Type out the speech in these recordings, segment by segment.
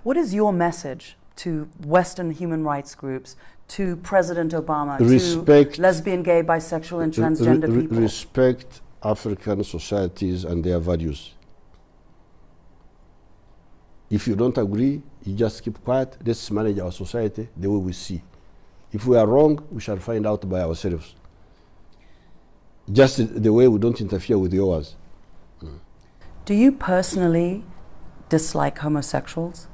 What is your message to Western human rights groups, to President Obama, respect, to lesbian, gay, bisexual and transgender people? Respect African societies and their values. If you don't agree, you just keep quiet. Let's manage our society the way we see. If we are wrong, we shall find out by ourselves. Just the way we don't interfere with yours. Do you personally dislike homosexuals?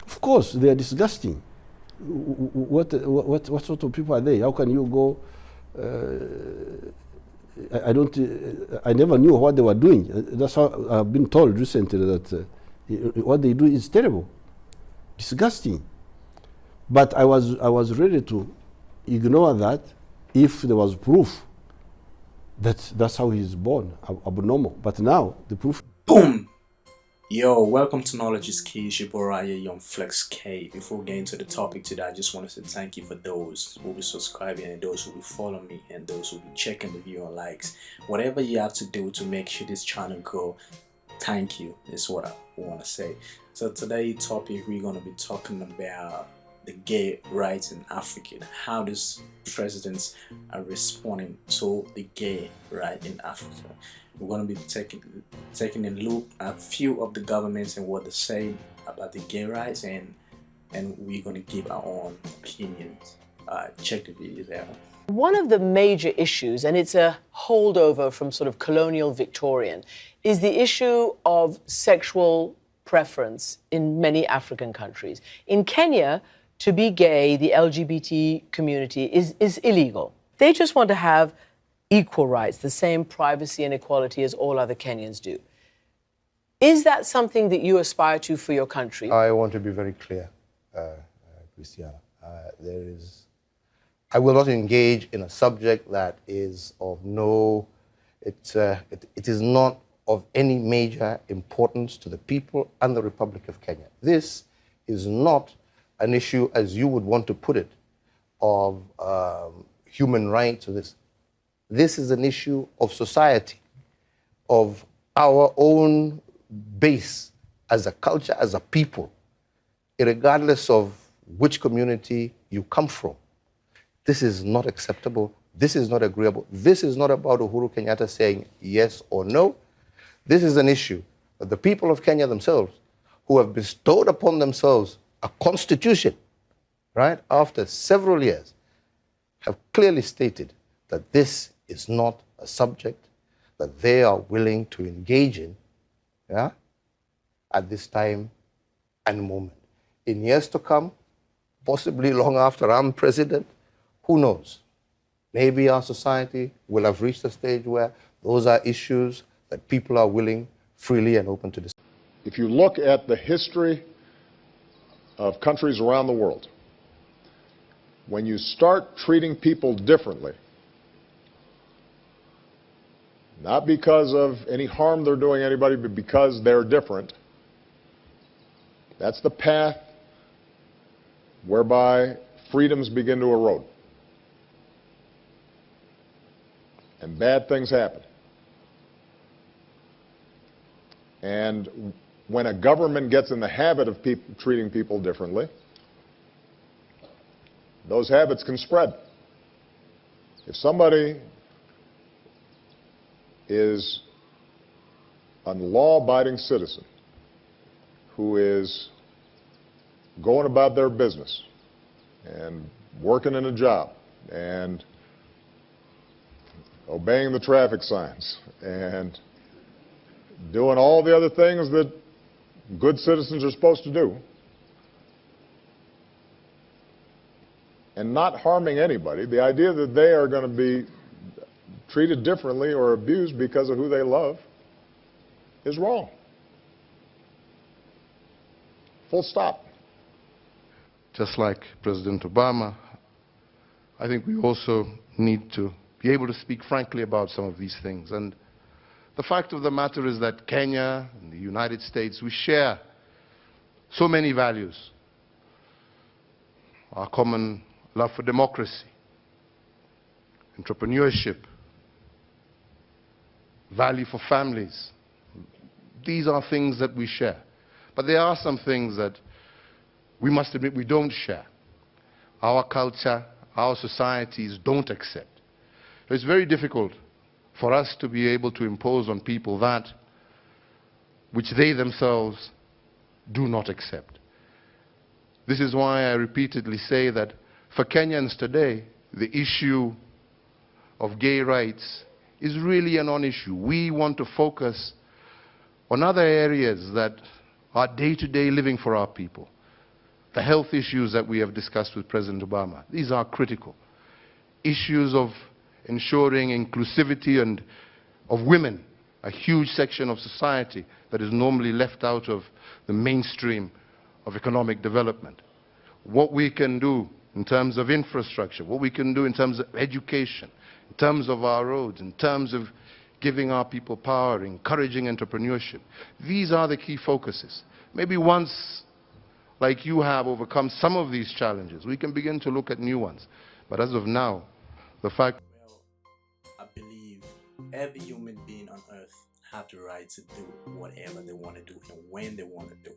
Of course, they are disgusting. What sort of people are they? How can you go? I never knew what they were doing. That's how I've been told recently that what they do is terrible, disgusting. But I was ready to ignore that if there was proof that that's how he's born, abnormal. But now the proof. Boom! Yo, welcome to Knowledge is Key. It's your boy right here, Young Flex K. Before getting to the topic today, I just want to say thank you for those who will be subscribing and those who will follow me and those who will be checking the view and likes. Whatever you have to do to make sure this channel grow, thank you is what I want to say. So today's topic, we're going to be talking about the gay rights in Africa and how these presidents are responding to the gay right in Africa. We're going to be taking a look at a few of the governments and what they say about the gay rights, and we're going to give our own opinions. Check the video out. One of the major issues, and it's a holdover from sort of colonial Victorian, is the issue of sexual preference in many African countries. In Kenya, to be gay, the LGBT community is illegal. They just want to have equal rights, the same privacy and equality as all other Kenyans do. Is that something that you aspire to for your country? I want to be very clear, Christiana. I will not engage in a subject that is of it is not of any major importance to the people and the Republic of Kenya. This is not an issue, as you would want to put it, of human rights or this. This is an issue of society, of our own base as a culture, as a people, regardless of which community you come from. This is not acceptable. This is not agreeable. This is not about Uhuru Kenyatta saying yes or no. This is an issue that the people of Kenya themselves, who have bestowed upon themselves a constitution, right, after several years, have clearly stated that this is not a subject that they are willing to engage in, yeah, at this time and moment. In years to come, possibly long after I'm president, who knows? Maybe our society will have reached a stage where those are issues that people are willing, freely and open to discuss. If you look at the history of countries around the world, when you start treating people differently, not because of any harm they're doing anybody, but because they're different, that's the path whereby freedoms begin to erode. And bad things happen. And when a government gets in the habit of treating people differently, those habits can spread. If somebody is a law-abiding citizen who is going about their business and working in a job and obeying the traffic signs and doing all the other things that good citizens are supposed to do, and not harming anybody, the idea that they are going to be treated differently or abused because of who they love is wrong. Full stop. Just like President Obama, I think we also need to be able to speak frankly about some of these things. And the fact of the matter is that Kenya and the United States, we share so many values. Our common love for democracy, entrepreneurship, value for families. These are things that we share. But there are some things that we must admit we don't share. Our culture, our societies don't accept. It's very difficult for us to be able to impose on people that which they themselves do not accept. This is why I repeatedly say that for Kenyans today, the issue of gay rights is really a non-issue. We want to focus on other areas that are day-to-day living for our people. The health issues that we have discussed with President Obama, these are critical. Issues of ensuring inclusivity and of women, a huge section of society that is normally left out of the mainstream of economic development. What we can do in terms of infrastructure, what we can do in terms of education, in terms of our roads, in terms of giving our people power, encouraging entrepreneurship. These are the key focuses. Maybe once, like you have, overcome some of these challenges, we can begin to look at new ones. But as of now, the fact... Well, I believe every human being on earth have the right to do whatever they want to do and when they want to do.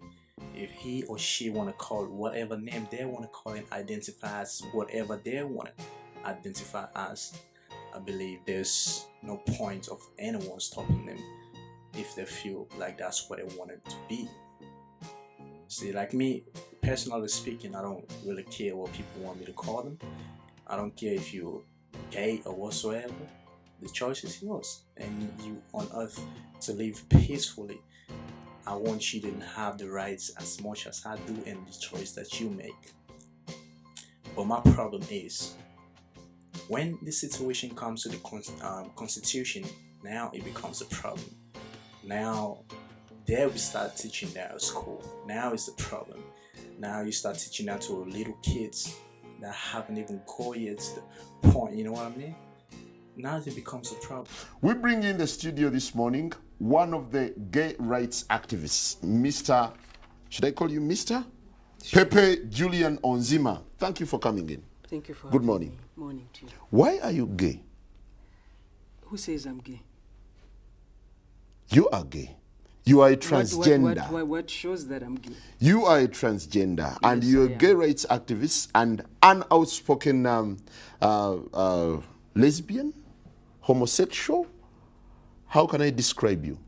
If he or she want to call whatever name they want to call and identify as whatever they want to identify as, I believe there's no point of anyone stopping them if they feel like that's what they want it to be. See, like me, personally speaking, I don't really care what people want me to call them. I don't care if you're gay or whatsoever. The choice is yours, and you on earth to live peacefully. I want you to have the rights as much as I do in the choice that you make. But my problem is, when the situation comes to the Constitution, now it becomes a problem. Now, there we start teaching that at school. Now it's a problem. Now you start teaching that to little kids that haven't even got yet to the point, you know what I mean? Now it becomes a problem. We bring in the studio this morning one of the gay rights activists, Mr. Should I call you Mr? Sure. Pepe Julian Onzima. Thank you for coming in. Thank you for Good having morning. me. Morning to you. Why are you gay? Who says I'm gay? You are gay. You are a transgender. What shows that I'm gay? You are a transgender, and Yes, you're a I am. gay rights activist and an outspoken lesbian, homosexual. How can I describe you?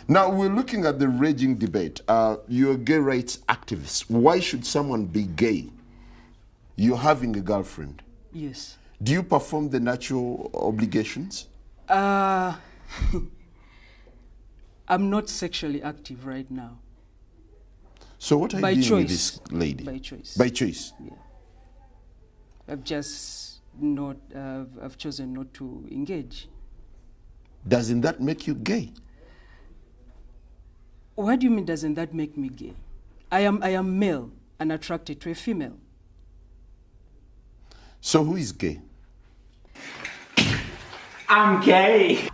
Now, we're looking at the raging debate. You're a gay rights activist. Why should someone be gay? You're having a girlfriend. Yes. Do you perform the natural obligations? I'm not sexually active right now. So what are By you doing with choice. this lady? By choice. By choice. Yeah. I've just not. I've chosen not to engage. Doesn't that make you gay? What do you mean? Doesn't that make me gay? I am male and attracted to a female. So who is gay? I'm gay.